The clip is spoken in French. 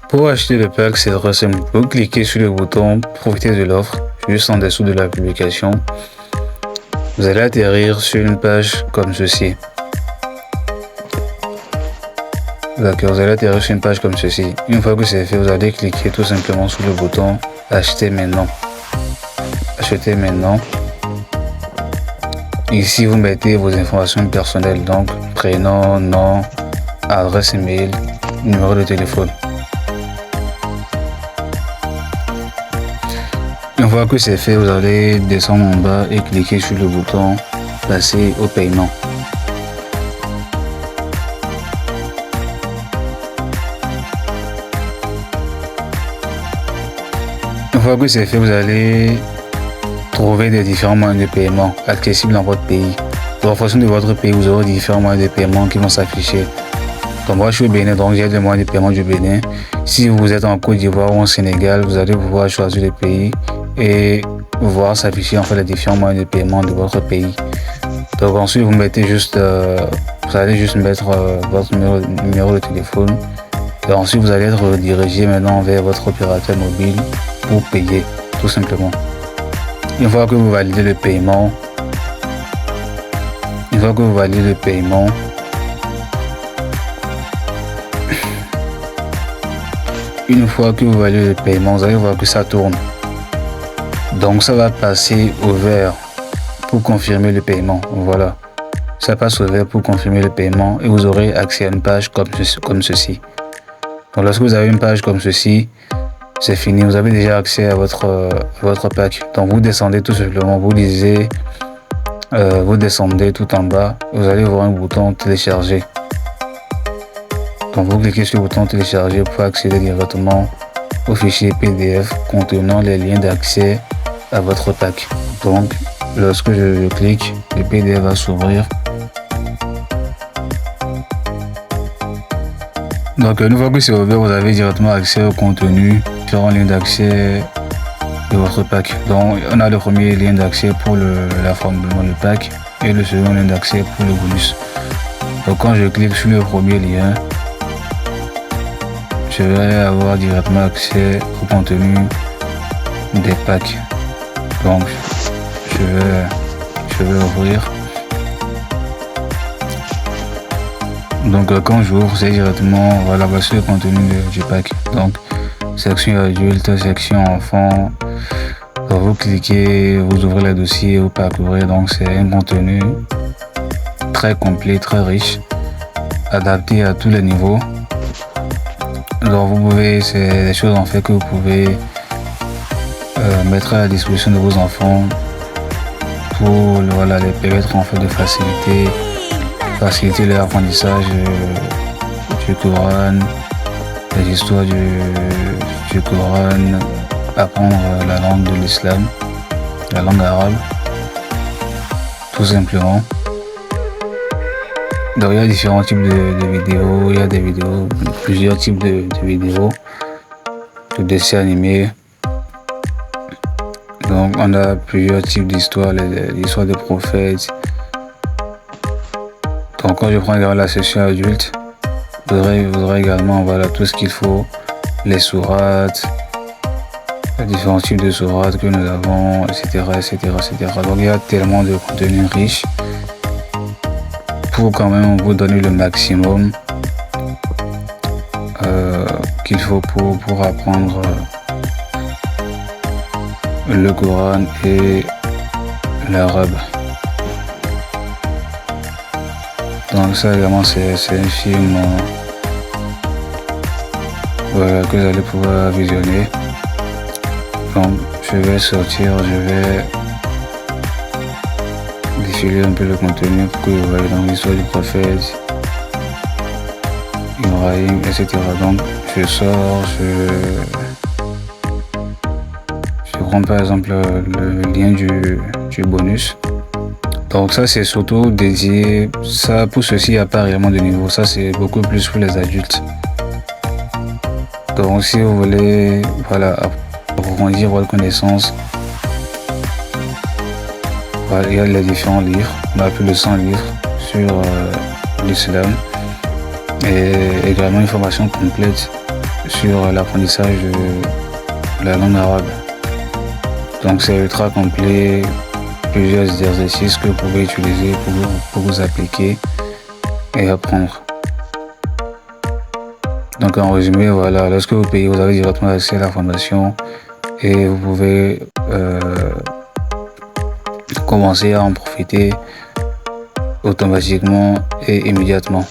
Pour acheter le pack, c'est très simple. Vous cliquez sur le bouton Profiter de l'offre, juste en dessous de la publication. Vous allez atterrir sur une page comme ceci. D'accord, vous allez atterrir sur une page comme ceci. Une fois que c'est fait, vous allez cliquer tout simplement sur le bouton Acheter maintenant. Acheter maintenant. Ici, vous mettez vos informations personnelles, donc prénom, nom, adresse email, numéro de téléphone. Une fois que c'est fait, vous allez descendre en bas et cliquer sur le bouton Passer au paiement. Une fois que c'est fait, vous allez trouver des différents moyens de paiement accessibles dans votre pays. Dans la fonction de votre pays, vous aurez différents moyens de paiement qui vont s'afficher. Donc moi je suis au Bénin, donc j'ai le moyen de paiement du Bénin. Si vous êtes en Côte d'Ivoire ou en Sénégal, vous allez pouvoir choisir le pays et voir s'afficher en fait les différents moyens de paiement de votre pays. Donc ensuite vous mettez juste, vous allez juste mettre votre numéro de téléphone et ensuite vous allez être redirigé maintenant vers votre opérateur mobile pour payer tout simplement. Une fois que vous validez le paiement, vous allez voir que ça tourne. Donc ça va passer au vert pour confirmer le paiement. Voilà, ça passe au vert pour confirmer le paiement et vous aurez accès à une page comme ceci. Donc lorsque vous avez une page comme ceci, c'est fini, vous avez déjà accès à votre pack. Donc vous descendez tout simplement, vous descendez tout en bas, vous allez voir un bouton télécharger. Donc vous cliquez sur le bouton télécharger pour accéder directement au fichier PDF contenant les liens d'accès à votre pack. Donc lorsque je clique, le PDF va s'ouvrir. Donc une fois que c'est ouvert, vous avez directement accès au contenu, différents liens d'accès de votre pack. Donc on a le premier lien d'accès pour la forme de le pack et le second lien d'accès pour le bonus. Donc quand je clique sur le premier lien, je vais avoir directement accès au contenu des packs. Donc je vais ouvrir. Donc quand j'ouvre, c'est directement, voilà, voici le contenu du pack. Donc section adulte, section enfant. Donc, vous cliquez, vous ouvrez le dossier, vous parcourez. Donc c'est un contenu très complet, très riche, adapté à tous les niveaux. Donc vous pouvez, c'est des choses en fait que vous pouvez mettre à la disposition de vos enfants pour voilà, les permettre en fait de faciliter leur apprentissage du Coran, les histoires du Coran, apprendre la langue de l'islam, la langue arabe, tout simplement. Donc il y a différents types de vidéos, il y a des vidéos, plusieurs types de vidéos, de dessins animés. Donc on a plusieurs types d'histoires, l'histoire des prophètes. Donc quand je prends également la section adulte, vous aurez également voilà, tout ce qu'il faut, les sourates, les différents types de sourates que nous avons, etc. Donc il y a tellement de contenu riche pour quand même vous donner le maximum qu'il faut pour apprendre le Coran et l'arabe. Donc ça également c'est un film voilà, que vous allez pouvoir visionner. Donc je vais sortir, je vais défiler un peu le contenu pour que vous voyez dans l'histoire du prophète Ibrahim, etc. Donc je sors, je prends par exemple le lien du bonus. Donc ça c'est surtout dédié, ça pour ceci il n'y a pas réellement de niveau, ça c'est beaucoup plus pour les adultes. Donc si vous voulez voilà, approfondir votre connaissance, voilà, il y a les différents livres, on a plus de 100 livres sur l'islam et également une formation complète sur l'apprentissage de la langue arabe. Donc c'est ultra complet, plusieurs exercices que vous pouvez utiliser pour vous appliquer et apprendre. Donc en résumé, voilà, lorsque vous payez, vous avez directement accès à la formation et vous pouvez commencer à en profiter automatiquement et immédiatement.